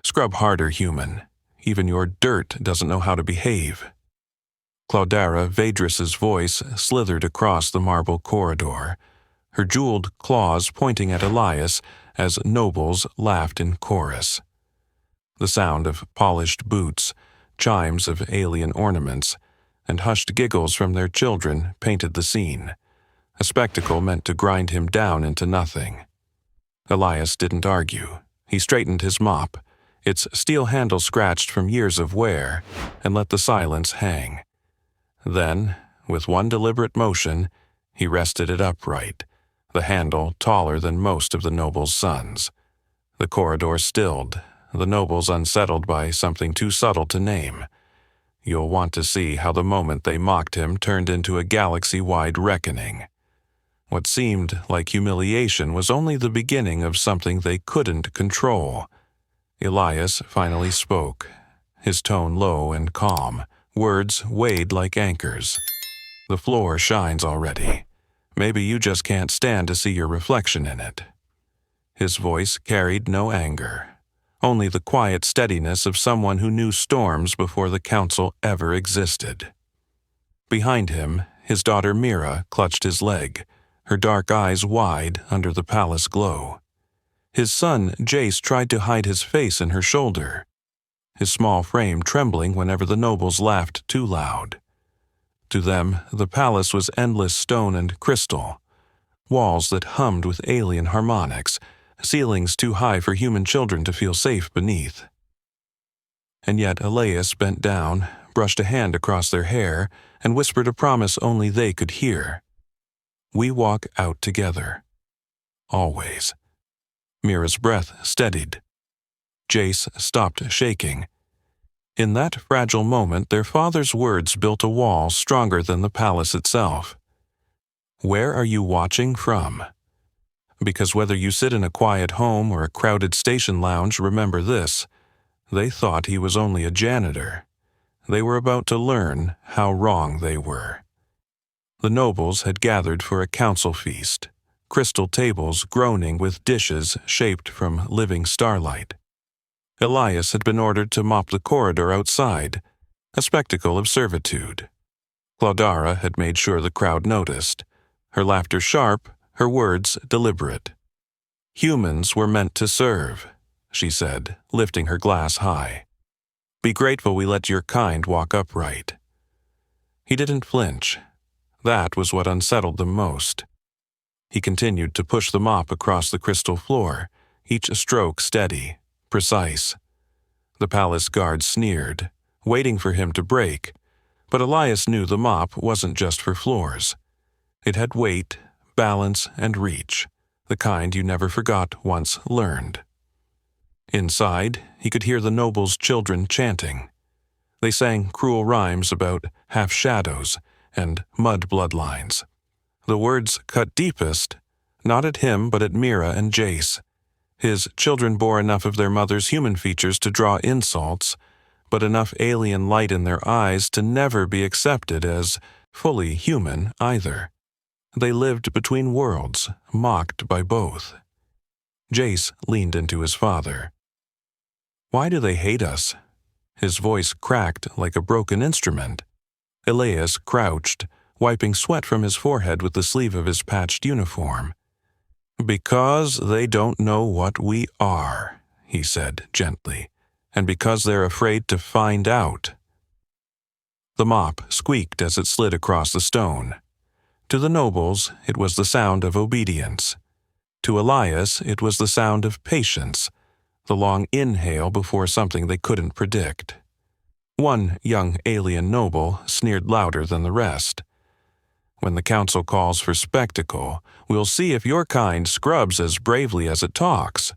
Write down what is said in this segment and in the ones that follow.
Scrub harder, human. Even your dirt doesn't know how to behave. Cloudera Vadris's voice slithered across the marble corridor, her jeweled claws pointing at Elias as nobles laughed in chorus. The sound of polished boots, chimes of alien ornaments, and hushed giggles from their children painted the scene, a spectacle meant to grind him down into nothing. Elias didn't argue. He straightened his mop, its steel handle scratched from years of wear, and let the silence hang. Then, with one deliberate motion, he rested it upright, the handle taller than most of the noble's sons. The corridor stilled, the nobles unsettled by something too subtle to name. You'll want to see how the moment they mocked him turned into a galaxy-wide reckoning. What seemed like humiliation was only the beginning of something they couldn't control. Elias finally spoke, his tone low and calm, words weighed like anchors. The floor shines already. Maybe you just can't stand to see your reflection in it. His voice carried no anger, only the quiet steadiness of someone who knew storms before the council ever existed. Behind him, his daughter Mira clutched his leg, her dark eyes wide under the palace glow. His son Jace tried to hide his face in her shoulder, his small frame trembling whenever the nobles laughed too loud. To them, the palace was endless stone and crystal, walls that hummed with alien harmonics, ceilings too high for human children to feel safe beneath. And yet Elias bent down, brushed a hand across their hair, and whispered a promise only they could hear. "We walk out together. Always." Mira's breath steadied. Jace stopped shaking. In that fragile moment, their father's words built a wall stronger than the palace itself. Where are you watching from? Because whether you sit in a quiet home or a crowded station lounge, remember this: they thought he was only a janitor. They were about to learn how wrong they were. The nobles had gathered for a council feast, crystal tables groaning with dishes shaped from living starlight. Elias had been ordered to mop the corridor outside, a spectacle of servitude. Cloudera had made sure the crowd noticed, her laughter sharp, her words deliberate. "Humans were meant to serve," she said, lifting her glass high. "Be grateful we let your kind walk upright." He didn't flinch. That was what unsettled them most. He continued to push the mop across the crystal floor, each stroke steady, precise. The palace guard sneered, waiting for him to break, but Elias knew the mop wasn't just for floors. It had weight, balance, and reach, the kind you never forgot once learned. Inside, he could hear the nobles' children chanting. They sang cruel rhymes about half-shadows and mud bloodlines. The words cut deepest, not at him but at Mira and Jace. His children bore enough of their mother's human features to draw insults, but enough alien light in their eyes to never be accepted as fully human either. They lived between worlds, mocked by both. Jace leaned into his father. "Why do they hate us?" His voice cracked like a broken instrument. Elias crouched, wiping sweat from his forehead with the sleeve of his patched uniform. "Because they don't know what we are," he said gently, "and because they're afraid to find out." The mop squeaked as it slid across the stone. To the nobles, it was the sound of obedience. To Elias, it was the sound of patience, the long inhale before something they couldn't predict. One young alien noble sneered louder than the rest. "When the council calls for spectacle, we'll see if your kind scrubs as bravely as it talks."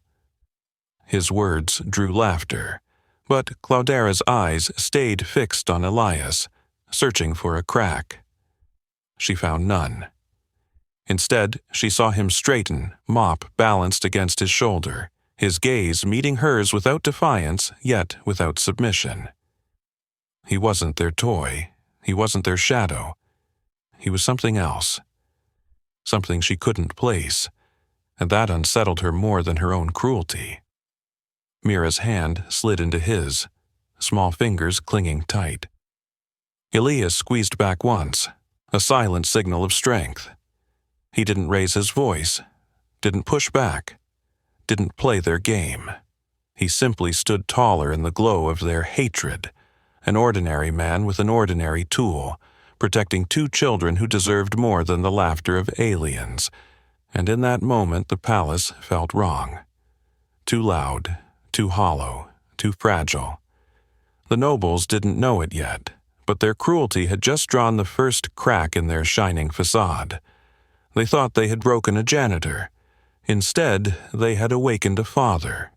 His words drew laughter, but Cloudera's eyes stayed fixed on Elias, searching for a crack. She found none. Instead, she saw him straighten, mop balanced against his shoulder, his gaze meeting hers without defiance, yet without submission. He wasn't their toy. He wasn't their shadow. He was something else. Something she couldn't place, and that unsettled her more than her own cruelty. Mira's hand slid into his, small fingers clinging tight. Elias squeezed back once, a silent signal of strength. He didn't raise his voice, didn't push back, didn't play their game. He simply stood taller in the glow of their hatred, an ordinary man with an ordinary tool, protecting two children who deserved more than the laughter of aliens. And in that moment the palace felt wrong. Too loud, too hollow, too fragile. The nobles didn't know it yet, but their cruelty had just drawn the first crack in their shining facade. They thought they had broken a janitor. Instead, they had awakened a father.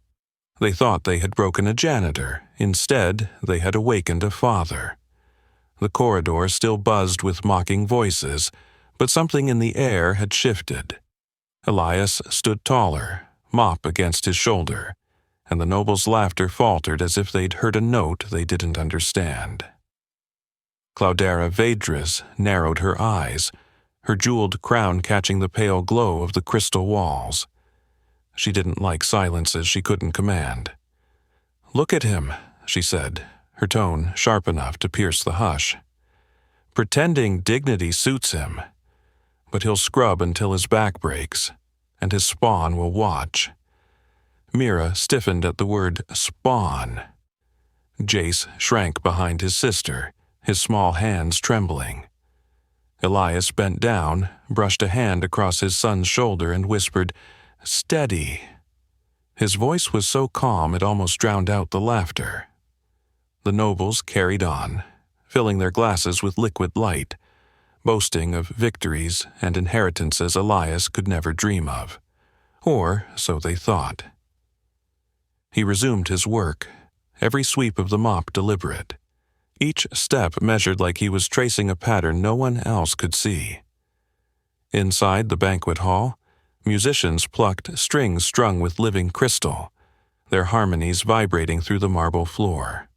They thought they had broken a janitor. Instead, they had awakened a father. The corridor still buzzed with mocking voices, but something in the air had shifted. Elias stood taller, mop against his shoulder, and the nobles' laughter faltered as if they'd heard a note they didn't understand. Cloudera Vedris narrowed her eyes, her jeweled crown catching the pale glow of the crystal walls. She didn't like silences she couldn't command. "Look at him," she said, her tone sharp enough to pierce the hush. "Pretending dignity suits him, but he'll scrub until his back breaks, and his spawn will watch." Mira stiffened at the word spawn. Jace shrank behind his sister, his small hands trembling. Elias bent down, brushed a hand across his son's shoulder, and whispered, "Steady." His voice was so calm it almost drowned out the laughter. The nobles carried on, filling their glasses with liquid light, boasting of victories and inheritances Elias could never dream of. Or so they thought. He resumed his work, every sweep of the mop deliberate, each step measured like he was tracing a pattern no one else could see. Inside the banquet hall, musicians plucked strings strung with living crystal, their harmonies vibrating through the marble floor.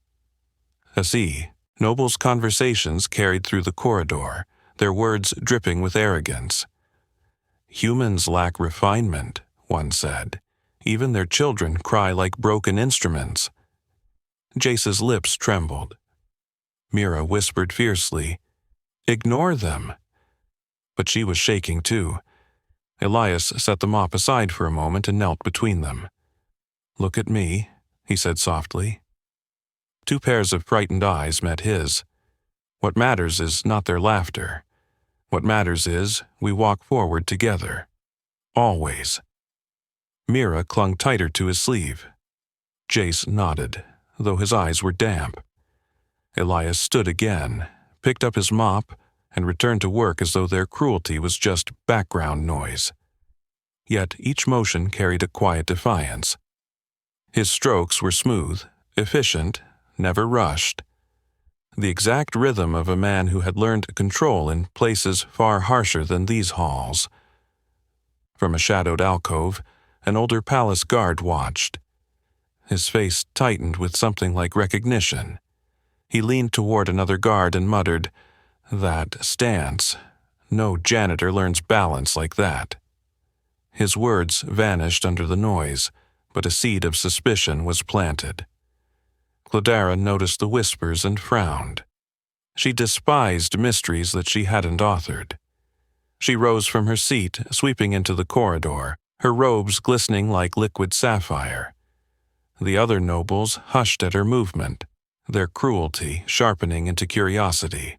Nobles' conversations carried through the corridor, their words dripping with arrogance. "Humans lack refinement," one said. "Even their children cry like broken instruments." Jace's lips trembled. Mira whispered fiercely, "Ignore them." But she was shaking too. Elias set the mop aside for a moment and knelt between them. "Look at me," he said softly. Two pairs of frightened eyes met his. What matters is not their laughter. What matters is we walk forward together. Always. Mira clung tighter to his sleeve. Jace nodded, though his eyes were damp. Elias stood again, picked up his mop, and returned to work as though their cruelty was just background noise. Yet each motion carried a quiet defiance. His strokes were smooth, efficient, never rushed. The exact rhythm of a man who had learned control in places far harsher than these halls. From a shadowed alcove, an older palace guard watched. His face tightened with something like recognition. He leaned toward another guard and muttered, "That stance. No janitor learns balance like that." His words vanished under the noise, but a seed of suspicion was planted. Cloudera noticed the whispers and frowned. She despised mysteries that she hadn't authored. She rose from her seat, sweeping into the corridor, her robes glistening like liquid sapphire. The other nobles hushed at her movement, their cruelty sharpening into curiosity.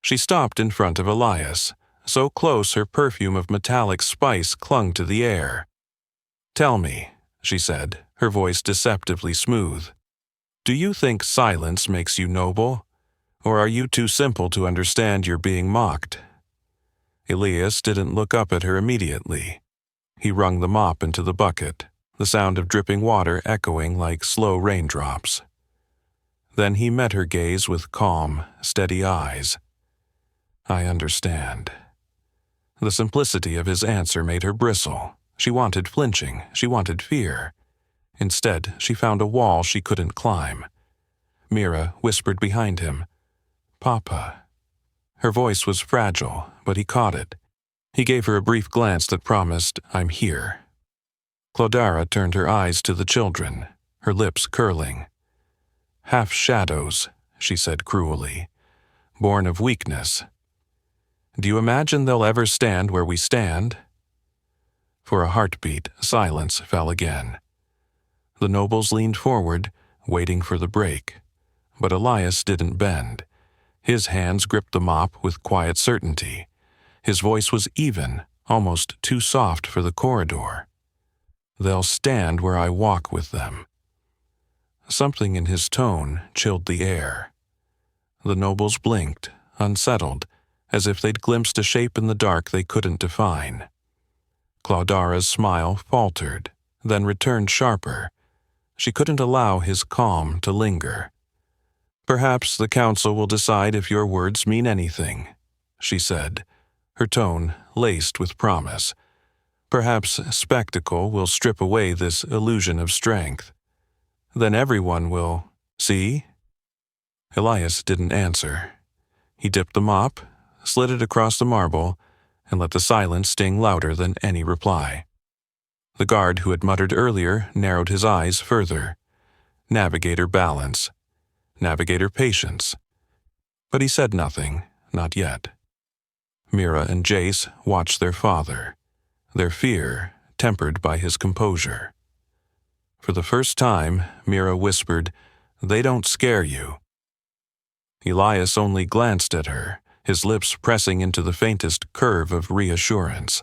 She stopped in front of Elias, so close her perfume of metallic spice clung to the air. "Tell me," she said, her voice deceptively smooth. "Do you think silence makes you noble? Or are you too simple to understand you're being mocked?" Elias didn't look up at her immediately. He wrung the mop into the bucket, the sound of dripping water echoing like slow raindrops. Then he met her gaze with calm, steady eyes. "I understand." The simplicity of his answer made her bristle. She wanted flinching, she wanted fear. Instead, she found a wall she couldn't climb. Mira whispered behind him, "Papa." Her voice was fragile, but he caught it. He gave her a brief glance that promised, "I'm here." Cloudera turned her eyes to the children, her lips curling. "Half-shadows," she said cruelly, "born of weakness. Do you imagine they'll ever stand where we stand?" For a heartbeat, silence fell again. The nobles leaned forward, waiting for the break. But Elias didn't bend. His hands gripped the mop with quiet certainty. His voice was even, almost too soft for the corridor. "They'll stand where I walk with them." Something in his tone chilled the air. The nobles blinked, unsettled, as if they'd glimpsed a shape in the dark they couldn't define. Cloudara's smile faltered, then returned sharper. She couldn't allow his calm to linger. "Perhaps the council will decide if your words mean anything," she said, her tone laced with promise. "Perhaps spectacle will strip away this illusion of strength. Then everyone will see." Elias didn't answer. He dipped the mop, slid it across the marble, and let the silence sting louder than any reply. The guard who had muttered earlier narrowed his eyes further. Navigator balance. Navigator patience. But he said nothing, not yet. Mira and Jace watched their father, their fear tempered by his composure. For the first time, Mira whispered, "They don't scare you." Elias only glanced at her, his lips pressing into the faintest curve of reassurance.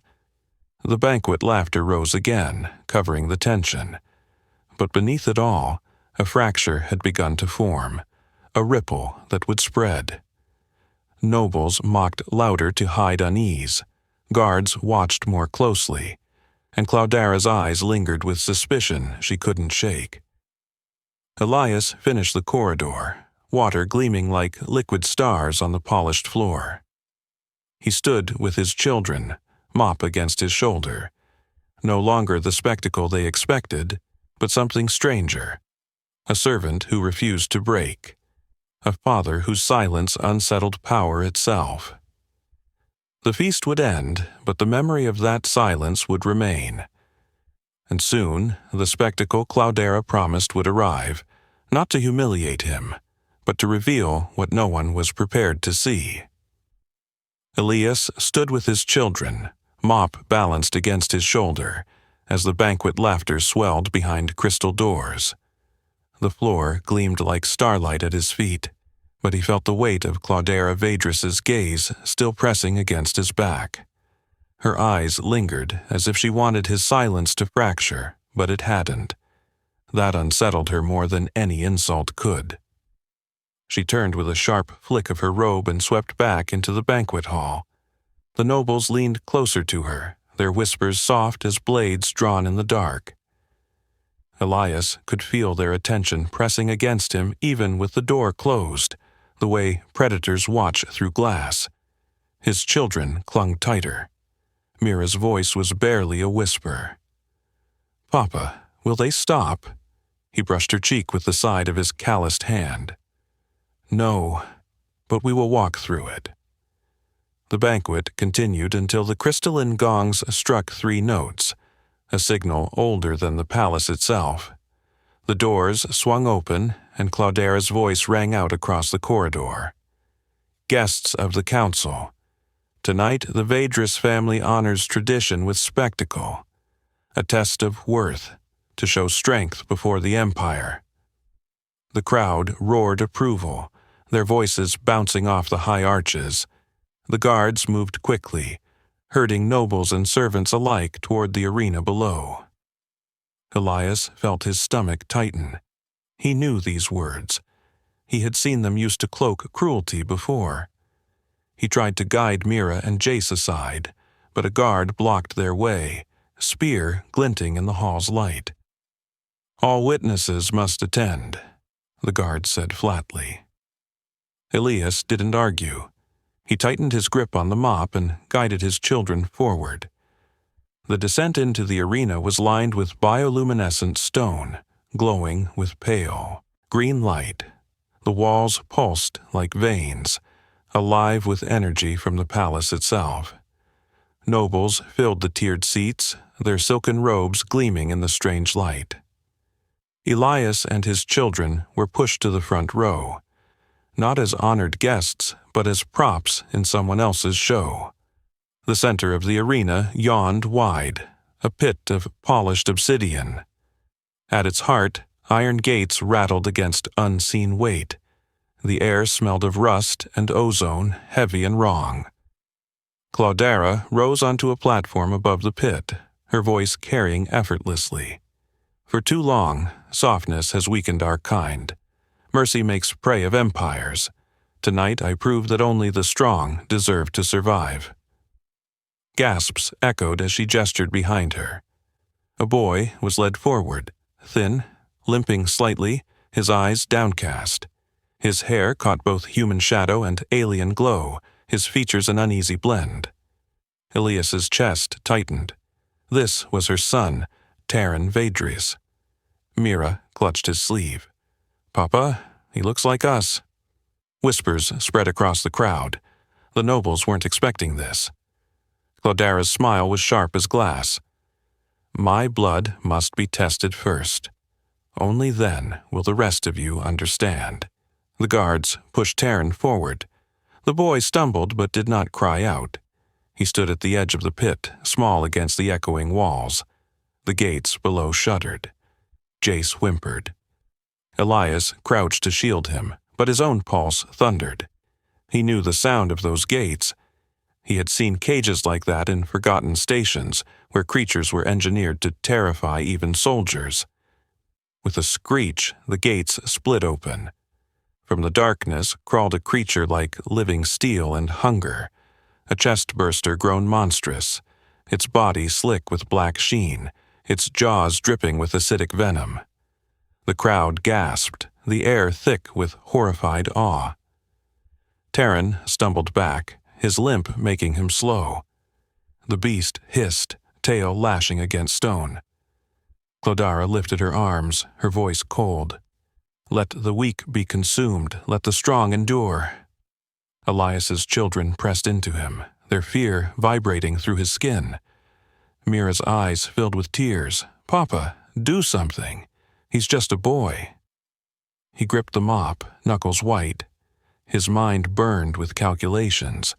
The banquet laughter rose again, covering the tension. But beneath it all, a fracture had begun to form, a ripple that would spread. Nobles mocked louder to hide unease. Guards watched more closely, and Cloudara's eyes lingered with suspicion she couldn't shake. Elias finished the corridor, water gleaming like liquid stars on the polished floor. He stood with his children, mop against his shoulder. No longer the spectacle they expected, but something stranger. A servant who refused to break. A father whose silence unsettled power itself. The feast would end, but the memory of that silence would remain. And soon, the spectacle Cloudara promised would arrive, not to humiliate him, but to reveal what no one was prepared to see. Elias stood with his children, mop balanced against his shoulder, as the banquet laughter swelled behind crystal doors. The floor gleamed like starlight at his feet, but he felt the weight of Cloudara Vedris's gaze still pressing against his back. Her eyes lingered as if she wanted his silence to fracture, but it hadn't. That unsettled her more than any insult could. She turned with a sharp flick of her robe and swept back into the banquet hall. The nobles leaned closer to her, their whispers soft as blades drawn in the dark. Elias could feel their attention pressing against him even with the door closed, the way predators watch through glass. His children clung tighter. Mira's voice was barely a whisper. "Papa, will they stop?" He brushed her cheek with the side of his calloused hand. "No, but we will walk through it." The banquet continued until the crystalline gongs struck 3 notes, a signal older than the palace itself. The doors swung open, and Cloudara's voice rang out across the corridor. "Guests of the council, tonight the Vedris family honors tradition with spectacle, a test of worth, to show strength before the empire." The crowd roared approval, their voices bouncing off the high arches. The guards moved quickly, herding nobles and servants alike toward the arena below. Elias felt his stomach tighten. He knew these words. He had seen them used to cloak cruelty before. He tried to guide Mira and Jace aside, but a guard blocked their way, spear glinting in the hall's light. "All witnesses must attend," the guard said flatly. Elias didn't argue. He tightened his grip on the mop and guided his children forward. The descent into the arena was lined with bioluminescent stone, glowing with pale, green light. The walls pulsed like veins, alive with energy from the palace itself. Nobles filled the tiered seats, their silken robes gleaming in the strange light. Elias and his children were pushed to the front row, not as honored guests, but as props in someone else's show. The center of the arena yawned wide, a pit of polished obsidian. At its heart, iron gates rattled against unseen weight. The air smelled of rust and ozone, heavy and wrong. Cloudera rose onto a platform above the pit, her voice carrying effortlessly. For too long, softness has weakened our kind. Mercy makes prey of empires. Tonight I prove that only the strong deserve to survive. Gasps echoed as she gestured behind her. A boy was led forward, thin, limping slightly, his eyes downcast. His hair caught both human shadow and alien glow, his features an uneasy blend. Elias's chest tightened. This was her son, Terran Vedris. Mira clutched his sleeve. "Papa, he looks like us." Whispers spread across the crowd. The nobles weren't expecting this. Cloudera's smile was sharp as glass. "My blood must be tested first. Only then will the rest of you understand." The guards pushed Terran forward. The boy stumbled but did not cry out. He stood at the edge of the pit, small against the echoing walls. The gates below shuddered. Jace whimpered. Elias crouched to shield him, but his own pulse thundered. He knew the sound of those gates. He had seen cages like that in forgotten stations, where creatures were engineered to terrify even soldiers. With a screech, the gates split open. From the darkness crawled a creature like living steel and hunger, a chestburster grown monstrous, its body slick with black sheen, its jaws dripping with acidic venom. The crowd gasped, the air thick with horrified awe. Terran stumbled back, his limp making him slow. The beast hissed, tail lashing against stone. Cloudera lifted her arms, her voice cold. "Let the weak be consumed, let the strong endure." Elias's children pressed into him, their fear vibrating through his skin. Mira's eyes filled with tears. "Papa, do something. He's just a boy." He gripped the mop, knuckles white. His mind burned with calculations.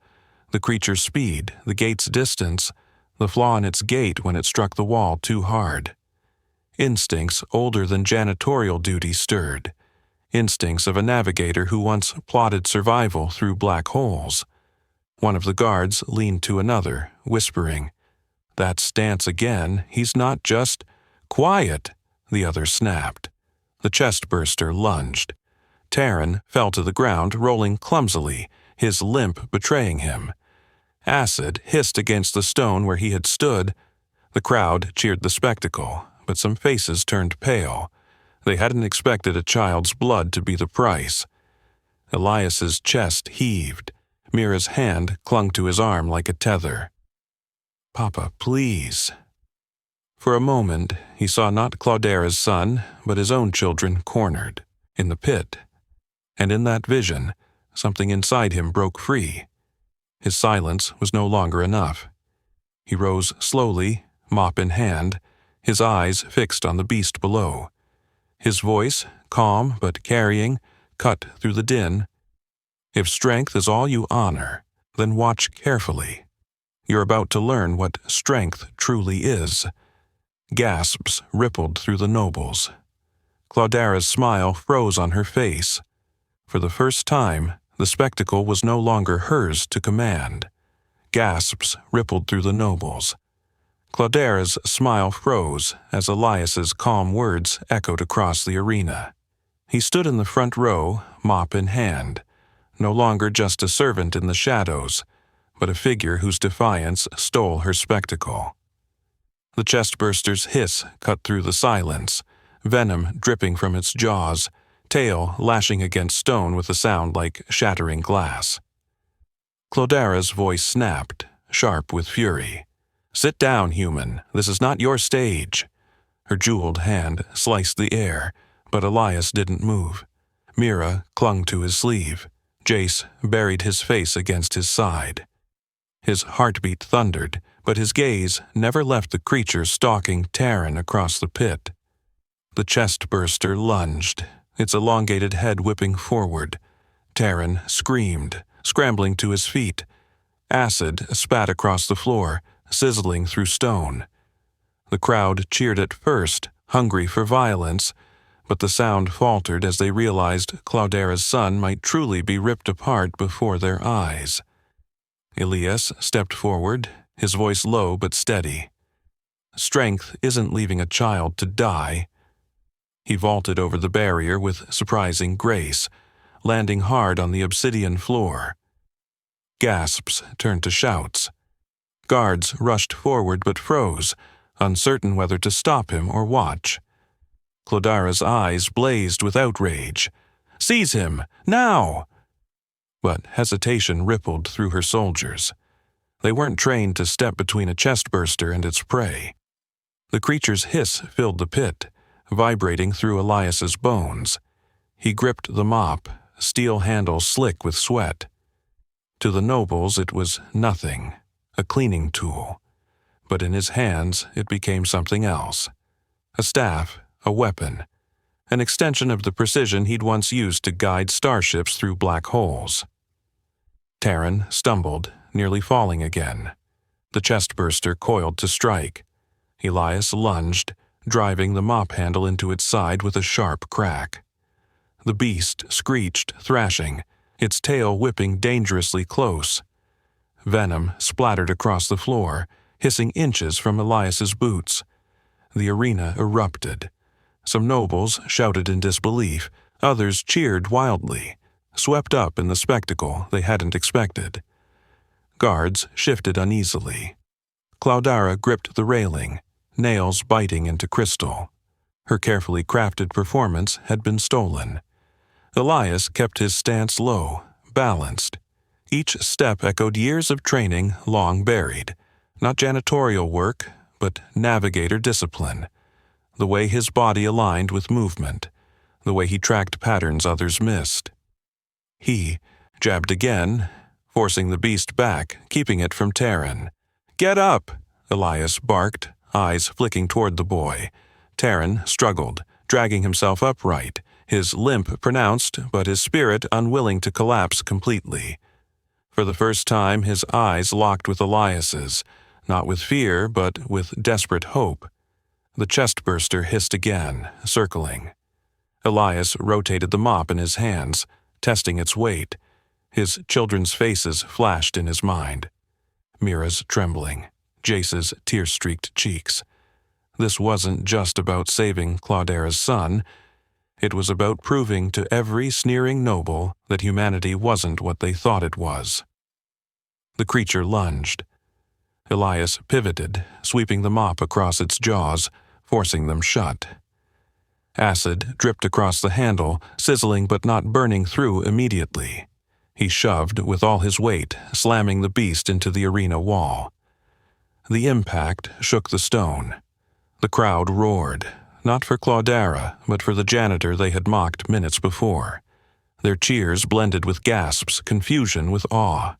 The creature's speed, the gate's distance, the flaw in its gate when it struck the wall too hard. Instincts older than janitorial duty stirred. Instincts of a navigator who once plotted survival through black holes. One of the guards leaned to another, whispering, "That stance again, he's not just—" "Quiet!" the other snapped. The chestburster lunged. Terran fell to the ground, rolling clumsily, his limp betraying him. Acid hissed against the stone where he had stood. The crowd cheered the spectacle, but some faces turned pale. They hadn't expected a child's blood to be the price. Elias's chest heaved. Mira's hand clung to his arm like a tether. "Papa, please." For a moment, he saw not Cloudera's son, but his own children cornered, in the pit. And in that vision, something inside him broke free. His silence was no longer enough. He rose slowly, mop in hand, his eyes fixed on the beast below. His voice, calm but carrying, cut through the din. "If strength is all you honor, then watch carefully. You're about to learn what strength truly is." Gasps rippled through the nobles. Cloudera's smile froze on her face. For the first time, the spectacle was no longer hers to command. Gasps rippled through the nobles. Cloudera's smile froze as Elias's calm words echoed across the arena. He stood in the front row, mop in hand, no longer just a servant in the shadows, but a figure whose defiance stole her spectacle. The chestburster's hiss cut through the silence, venom dripping from its jaws, tail lashing against stone with a sound like shattering glass. Cloudera's voice snapped, sharp with fury. "Sit down, human. This is not your stage." Her jeweled hand sliced the air, but Elias didn't move. Mira clung to his sleeve. Jace buried his face against his side. His heartbeat thundered, but his gaze never left the creature stalking Terran across the pit. The Chestburster lunged, its elongated head whipping forward. Taryn screamed, scrambling to his feet. Acid spat across the floor, sizzling through stone. The crowd cheered at first, hungry for violence, but the sound faltered as they realized Cloudera's son might truly be ripped apart before their eyes. Elias stepped forward, his voice low but steady. Strength isn't leaving a child to die. He vaulted over the barrier with surprising grace, landing hard on the obsidian floor. Gasps turned to shouts. Guards rushed forward but froze, uncertain whether to stop him or watch. Cloudera's eyes blazed with outrage. "Seize him! Now!" But hesitation rippled through her soldiers. They weren't trained to step between a chestburster and its prey. The creature's hiss filled the pit, vibrating through Elias's bones. He gripped the mop, steel handle slick with sweat. To the nobles it was nothing, a cleaning tool. But in his hands it became something else. A staff, a weapon, an extension of the precision he'd once used to guide starships through black holes. Taryn stumbled, nearly falling again. The chestburster coiled to strike. Elias lunged, driving the mop handle into its side with a sharp crack. The beast screeched, thrashing, its tail whipping dangerously close. Venom splattered across the floor, hissing inches from Elias's boots. The arena erupted. Some nobles shouted in disbelief, others cheered wildly, swept up in the spectacle they hadn't expected. Guards shifted uneasily. Cloudera gripped the railing, nails biting into crystal. Her carefully crafted performance had been stolen. Elias kept his stance low, balanced. Each step echoed years of training long buried. Not janitorial work, but navigator discipline. The way his body aligned with movement. The way he tracked patterns others missed. He jabbed again, forcing the beast back, keeping it from Taryn. "Get up!" Elias barked, eyes flicking toward the boy. Taryn struggled, dragging himself upright, his limp pronounced but his spirit unwilling to collapse completely. For the first time his eyes locked with Elias's, not with fear but with desperate hope. The chestburster hissed again, circling. Elias rotated the mop in his hands, testing its weight. His children's faces flashed in his mind. Mira's trembling, Jace's tear-streaked cheeks. This wasn't just about saving Cloudera's son. It was about proving to every sneering noble that humanity wasn't what they thought it was. The creature lunged. Elias pivoted, sweeping the mop across its jaws, forcing them shut. Acid dripped across the handle, sizzling but not burning through immediately. He shoved with all his weight, slamming the beast into the arena wall. The impact shook the stone. The crowd roared, not for Cloudera, but for the janitor they had mocked minutes before. Their cheers blended with gasps, confusion with awe.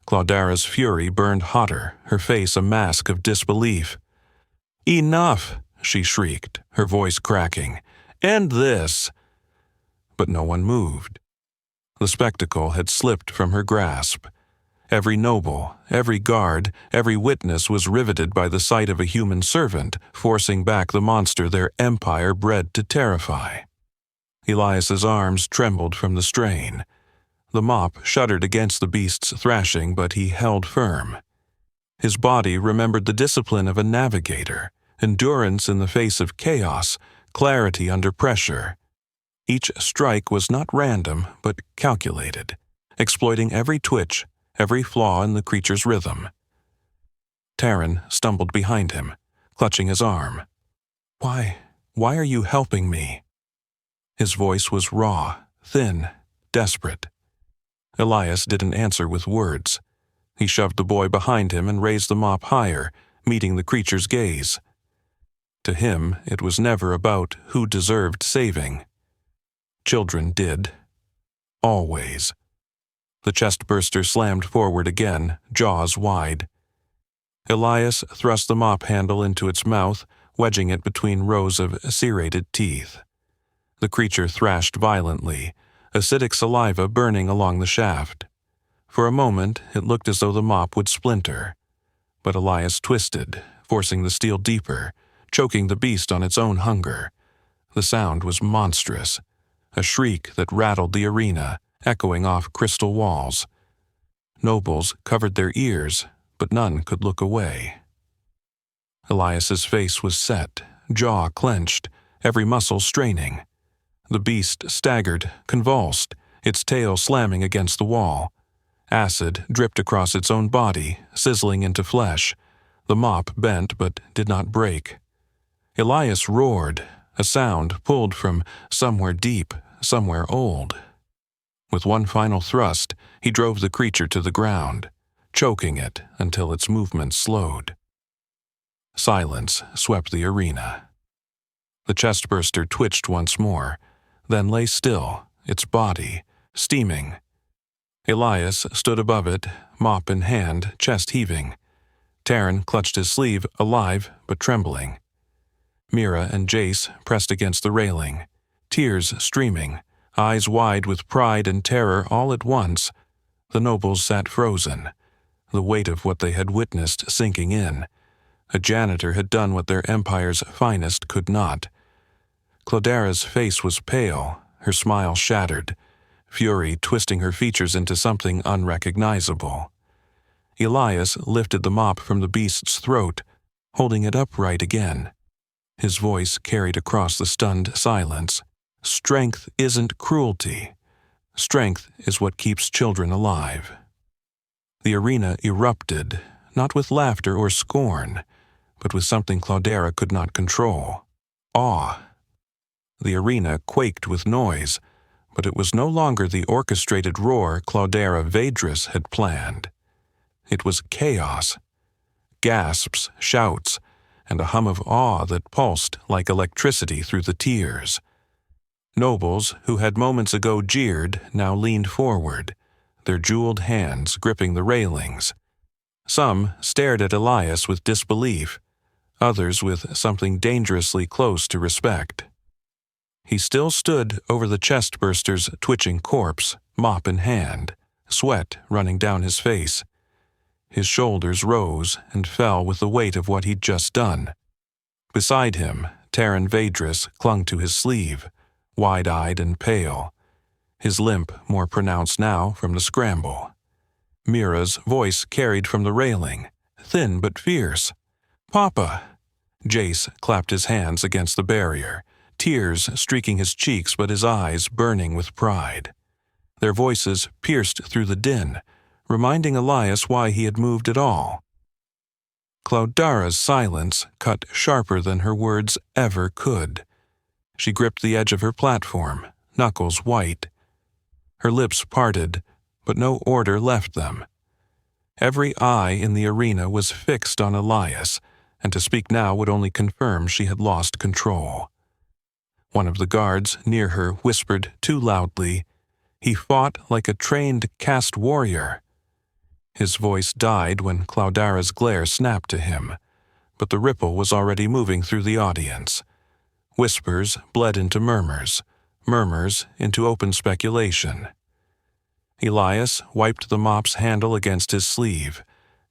Cloudera's fury burned hotter, her face a mask of disbelief. "Enough!" she shrieked, her voice cracking. "End this!" But no one moved. The spectacle had slipped from her grasp. Every noble, every guard, every witness was riveted by the sight of a human servant forcing back the monster their empire bred to terrify. Elias's arms trembled from the strain. The mop shuddered against the beast's thrashing, but he held firm. His body remembered the discipline of a navigator, endurance in the face of chaos, clarity under pressure. Each strike was not random, but calculated, exploiting every twitch, every flaw in the creature's rhythm. Taryn stumbled behind him, clutching his arm. Why are you helping me?" His voice was raw, thin, desperate. Elias didn't answer with words. He shoved the boy behind him and raised the mop higher, meeting the creature's gaze. To him, it was never about who deserved saving. Children did. Always. The chestburster slammed forward again, jaws wide. Elias thrust the mop handle into its mouth, wedging it between rows of serrated teeth. The creature thrashed violently, acidic saliva burning along the shaft. For a moment, it looked as though the mop would splinter. But Elias twisted, forcing the steel deeper, choking the beast on its own hunger. The sound was monstrous, a shriek that rattled the arena, echoing off crystal walls. Nobles covered their ears, but none could look away. Elias's face was set, jaw clenched, every muscle straining. The beast staggered, convulsed, its tail slamming against the wall. Acid dripped across its own body, sizzling into flesh. The mop bent but did not break. Elias roared, a sound pulled from somewhere deep, somewhere old. With one final thrust, he drove the creature to the ground, choking it until its movements slowed. Silence swept the arena. The chestburster twitched once more, then lay still, its body steaming. Elias stood above it, mop in hand, chest heaving. Taryn clutched his sleeve, alive but trembling. Mira and Jace pressed against the railing, tears streaming, eyes wide with pride and terror all at once. The nobles sat frozen, the weight of what they had witnessed sinking in. A janitor had done what their empire's finest could not. Clodara's face was pale, her smile shattered, fury twisting her features into something unrecognizable. Elias lifted the mop from the beast's throat, holding it upright again. His voice carried across the stunned silence. Strength isn't cruelty. Strength is what keeps children alive. The arena erupted, not with laughter or scorn, but with something Clodara could not control. Awe. The arena quaked with noise, but it was no longer the orchestrated roar Clodara Vedris had planned. It was chaos. Gasps, shouts, and a hum of awe that pulsed like electricity through the tiers. Nobles, who had moments ago jeered, now leaned forward, their jeweled hands gripping the railings. Some stared at Elias with disbelief, others with something dangerously close to respect. He still stood over the chestburster's twitching corpse, mop in hand, sweat running down his face. His shoulders rose and fell with the weight of what he'd just done. Beside him, Taryn Vedris clung to his sleeve, wide-eyed and pale, his limp more pronounced now from the scramble. Mira's voice carried from the railing, thin but fierce. "Papa!" Jace clapped his hands against the barrier, tears streaking his cheeks but his eyes burning with pride. Their voices pierced through the din, reminding Elias why he had moved at all. Clodara's silence cut sharper than her words ever could. She gripped the edge of her platform, knuckles white. Her lips parted, but no order left them. Every eye in the arena was fixed on Elias, and to speak now would only confirm she had lost control. One of the guards near her whispered too loudly, "He fought like a trained caste warrior." His voice died when Clodara's glare snapped to him, but the ripple was already moving through the audience. Whispers bled into murmurs, murmurs into open speculation. Elias wiped the mop's handle against his sleeve,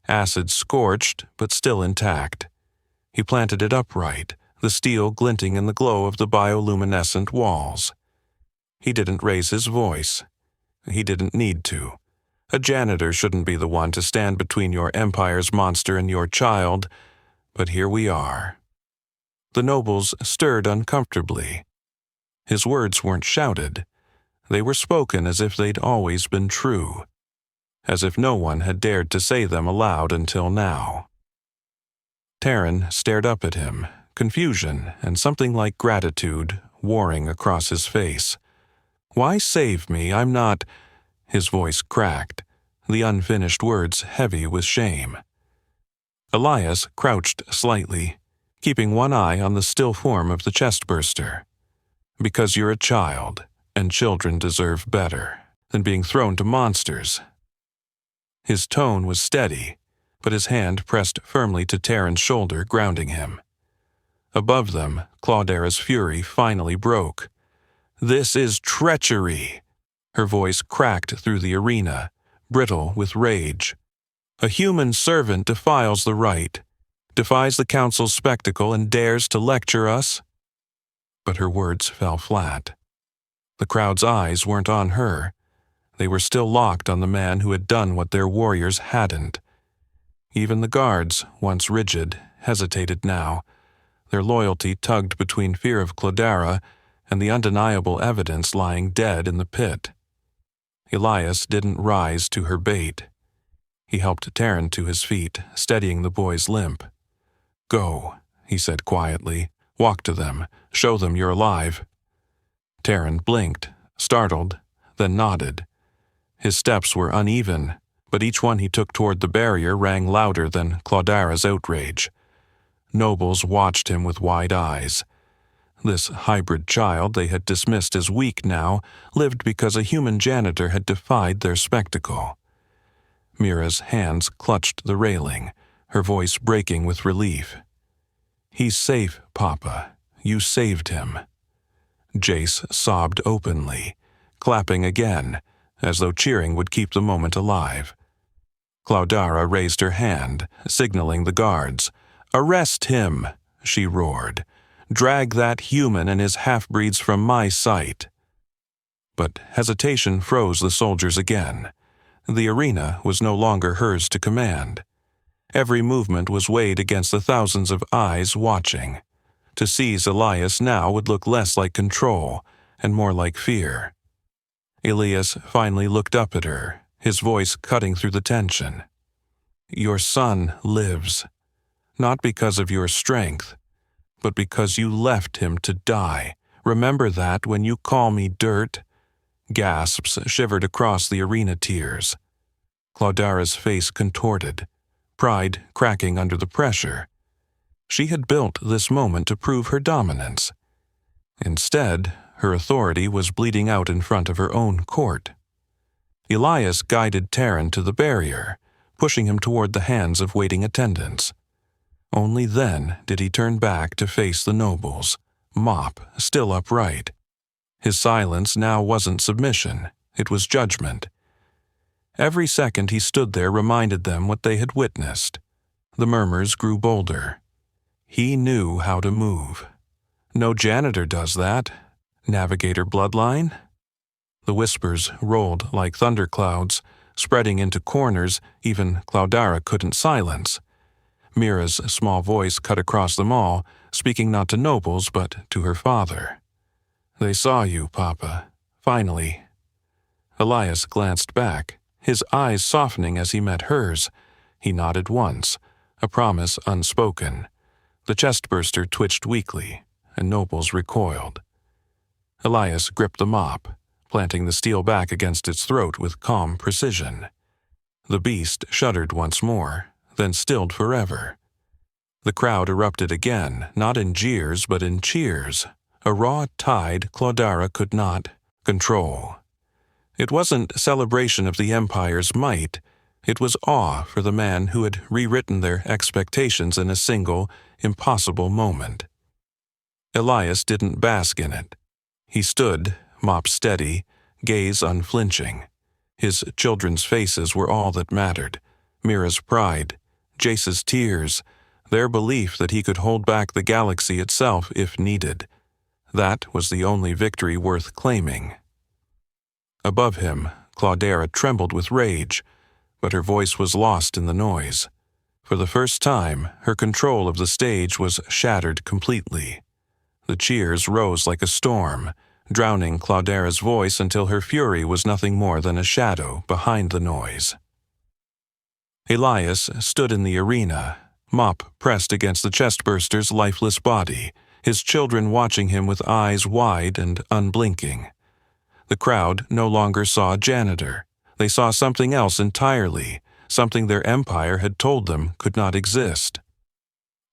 acid scorched but still intact. He planted it upright, the steel glinting in the glow of the bioluminescent walls. He didn't raise his voice. He didn't need to. A janitor shouldn't be the one to stand between your empire's monster and your child, but here we are. The nobles stirred uncomfortably. His words weren't shouted. They were spoken as if they'd always been true, as if no one had dared to say them aloud until now. Taryn stared up at him, confusion and something like gratitude warring across his face. "Why save me? I'm not—" His voice cracked, the unfinished words heavy with shame. Elias crouched slightly, keeping one eye on the still form of the chestburster. "Because you're a child, and children deserve better than being thrown to monsters." His tone was steady, but his hand pressed firmly to Taryn's shoulder, grounding him. Above them, Claudera's fury finally broke. "This is treachery!" Her voice cracked through the arena, brittle with rage. "A human servant defiles the right, defies the council's spectacle, and dares to lecture us?" But her words fell flat. The crowd's eyes weren't on her. They were still locked on the man who had done what their warriors hadn't. Even the guards, once rigid, hesitated now. Their loyalty tugged between fear of Claudera and the undeniable evidence lying dead in the pit. Elias didn't rise to her bait. He helped Taryn to his feet, steadying the boy's limp. "Go," he said quietly. "Walk to them. Show them you're alive." Taryn blinked, startled, then nodded. His steps were uneven, but each one he took toward the barrier rang louder than Claudera's outrage. Nobles watched him with wide eyes. This hybrid child they had dismissed as weak now lived because a human janitor had defied their spectacle. Mira's hands clutched the railing, her voice breaking with relief. "He's safe, Papa. You saved him." Jace sobbed openly, clapping again, as though cheering would keep the moment alive. Claudera raised her hand, signaling the guards. "Arrest him!" she roared. "Drag that human and his half-breeds from my sight." But hesitation froze the soldiers again. The arena was no longer hers to command. Every movement was weighed against the thousands of eyes watching. To seize Elias now would look less like control and more like fear. Elias finally looked up at her, his voice cutting through the tension. "Your son lives, not because of your strength, but because you left him to die. Remember that when you call me dirt." Gasps shivered across the arena tiers. Claudera's face contorted, pride cracking under the pressure. She had built this moment to prove her dominance. Instead, her authority was bleeding out in front of her own court. Elias guided Taryn to the barrier, pushing him toward the hands of waiting attendants. Only then did he turn back to face the nobles, Mop still upright. His silence now wasn't submission, it was judgment. Every second he stood there reminded them what they had witnessed. The murmurs grew bolder. He knew how to move. No janitor does that. Navigator bloodline? The whispers rolled like thunderclouds, spreading into corners even Claudera couldn't silence. Mira's small voice cut across them all, speaking not to nobles but to her father. "They saw you, Papa. Finally." Elias glanced back, his eyes softening as he met hers. He nodded once, a promise unspoken. The chestburster twitched weakly, and nobles recoiled. Elias gripped the mop, planting the steel back against its throat with calm precision. The beast shuddered once more, then stilled forever. The crowd erupted again, not in jeers but in cheers, a raw tide Claudera could not control. It wasn't celebration of the Empire's might, it was awe for the man who had rewritten their expectations in a single, impossible moment. Elias didn't bask in it. He stood, mop steady, gaze unflinching. His children's faces were all that mattered. Mira's pride, Jace's tears, their belief that he could hold back the galaxy itself if needed. That was the only victory worth claiming. Above him, Claudera trembled with rage, but her voice was lost in the noise. For the first time, her control of the stage was shattered completely. The cheers rose like a storm, drowning Claudera's voice until her fury was nothing more than a shadow behind the noise. Elias stood in the arena, mop pressed against the chestburster's lifeless body, his children watching him with eyes wide and unblinking. The crowd no longer saw a janitor. They saw something else entirely, something their empire had told them could not exist.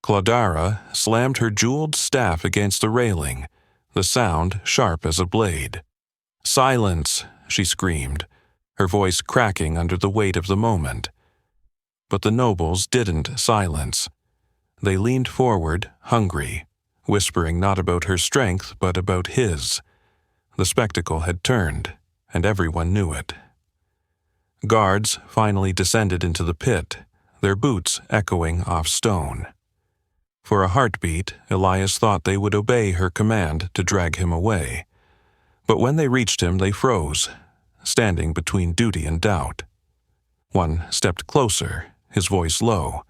Claudera slammed her jeweled staff against the railing, the sound sharp as a blade. "Silence!" she screamed, her voice cracking under the weight of the moment. But the nobles didn't silence. They leaned forward, hungry, whispering not about her strength but about his. The spectacle had turned, and everyone knew it. Guards finally descended into the pit, their boots echoing off stone. For a heartbeat, Elias thought they would obey her command to drag him away. But when they reached him, they froze, standing between duty and doubt. One stepped closer, his voice low.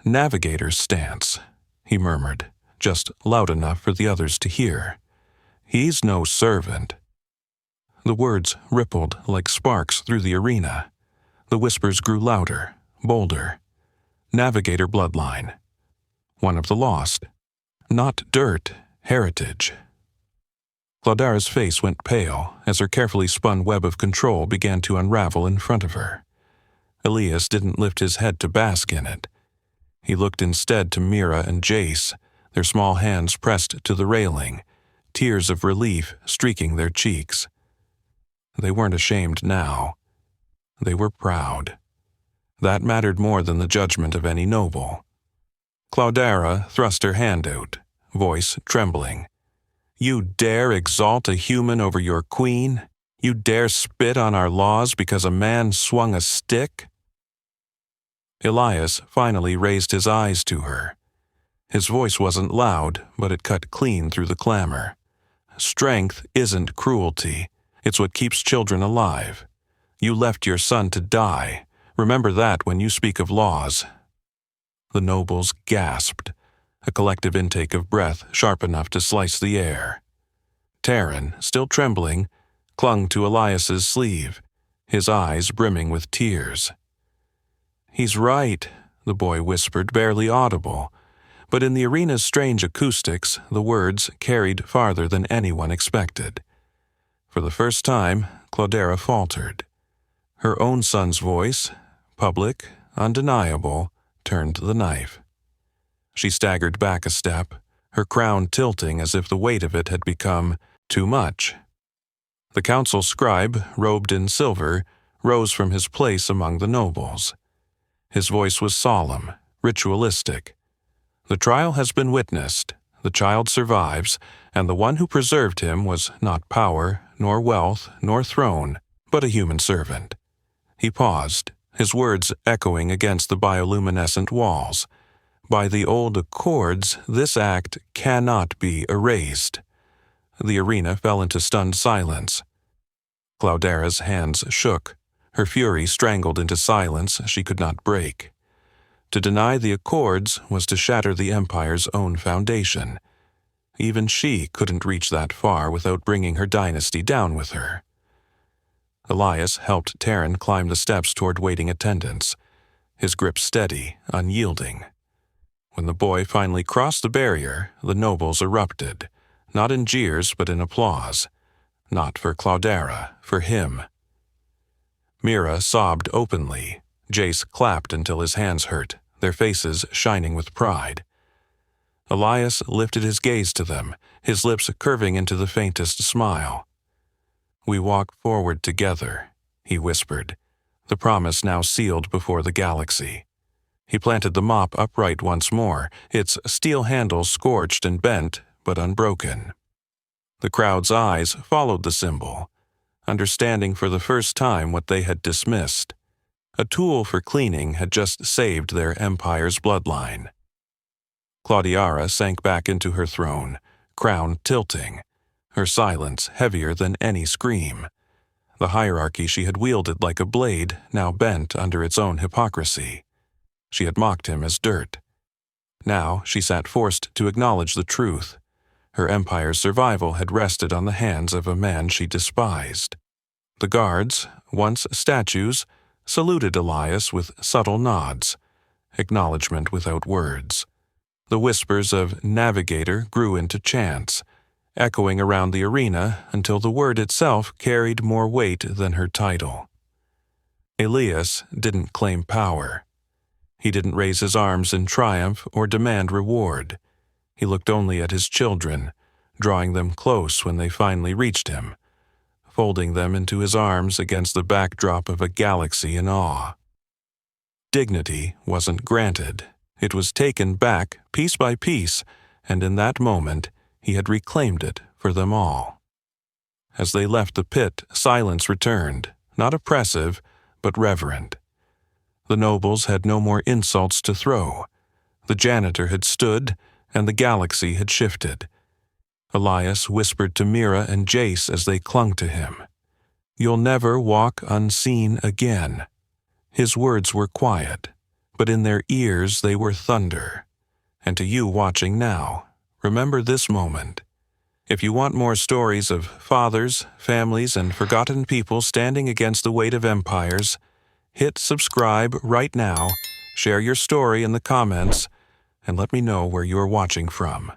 "Navigator's stance," he murmured, just loud enough for the others to hear. "He's no servant." The words rippled like sparks through the arena. The whispers grew louder, bolder. Navigator bloodline. One of the lost. Not dirt, heritage. Clodara's face went pale as her carefully spun web of control began to unravel in front of her. Elias didn't lift his head to bask in it. He looked instead to Mira and Jace, their small hands pressed to the railing, tears of relief streaking their cheeks. They weren't ashamed now. They were proud. That mattered more than the judgment of any noble. Clodara thrust her hand out, voice trembling. "You dare exalt a human over your queen? You dare spit on our laws because a man swung a stick?" Elias finally raised his eyes to her. His voice wasn't loud, but it cut clean through the clamor. "Strength isn't cruelty. It's what keeps children alive. You left your son to die. Remember that when you speak of laws." The nobles gasped, a collective intake of breath sharp enough to slice the air. Taryn, still trembling, clung to Elias's sleeve, his eyes brimming with tears. "He's right," the boy whispered, barely audible, but in the arena's strange acoustics, the words carried farther than anyone expected. For the first time, Clodara faltered. Her own son's voice, public, undeniable, turned the knife. She staggered back a step, her crown tilting as if the weight of it had become too much. The council scribe, robed in silver, rose from his place among the nobles. His voice was solemn, ritualistic. "The trial has been witnessed, the child survives, and the one who preserved him was not power, nor wealth, nor throne, but a human servant." He paused, his words echoing against the bioluminescent walls. "By the old accords, this act cannot be erased." The arena fell into stunned silence. Clodara's hands shook, her fury strangled into silence she could not break. To deny the accords was to shatter the Empire's own foundation. Even she couldn't reach that far without bringing her dynasty down with her. Elias helped Taryn climb the steps toward waiting attendants, his grip steady, unyielding. When the boy finally crossed the barrier, the nobles erupted, not in jeers but in applause. Not for Clodara, for him. Mira sobbed openly. Jace clapped until his hands hurt, their faces shining with pride. Elias lifted his gaze to them, his lips curving into the faintest smile. "We walk forward together," he whispered, the promise now sealed before the galaxy. He planted the mop upright once more, its steel handle scorched and bent, but unbroken. The crowd's eyes followed the symbol, understanding for the first time what they had dismissed. A tool for cleaning had just saved their empire's bloodline. Clodara sank back into her throne, crown tilting, her silence heavier than any scream. The hierarchy she had wielded like a blade now bent under its own hypocrisy. She had mocked him as dirt. Now she sat forced to acknowledge the truth. Her empire's survival had rested on the hands of a man she despised. The guards, once statues, saluted Elias with subtle nods, acknowledgement without words. The whispers of "navigator" grew into chants, echoing around the arena until the word itself carried more weight than her title. Elias didn't claim power. He didn't raise his arms in triumph or demand reward. He looked only at his children, drawing them close when they finally reached him, folding them into his arms against the backdrop of a galaxy in awe. Dignity wasn't granted. It was taken back, piece by piece, and in that moment he had reclaimed it for them all. As they left the pit, silence returned, not oppressive, but reverent. The nobles had no more insults to throw. The janitor had stood, and the galaxy had shifted. Elias whispered to Mira and Jace as they clung to him, "You'll never walk unseen again." His words were quiet, but in their ears they were thunder. And to you watching now, remember this moment. If you want more stories of fathers, families, and forgotten people standing against the weight of empires, hit subscribe right now, share your story in the comments, and let me know where you are watching from.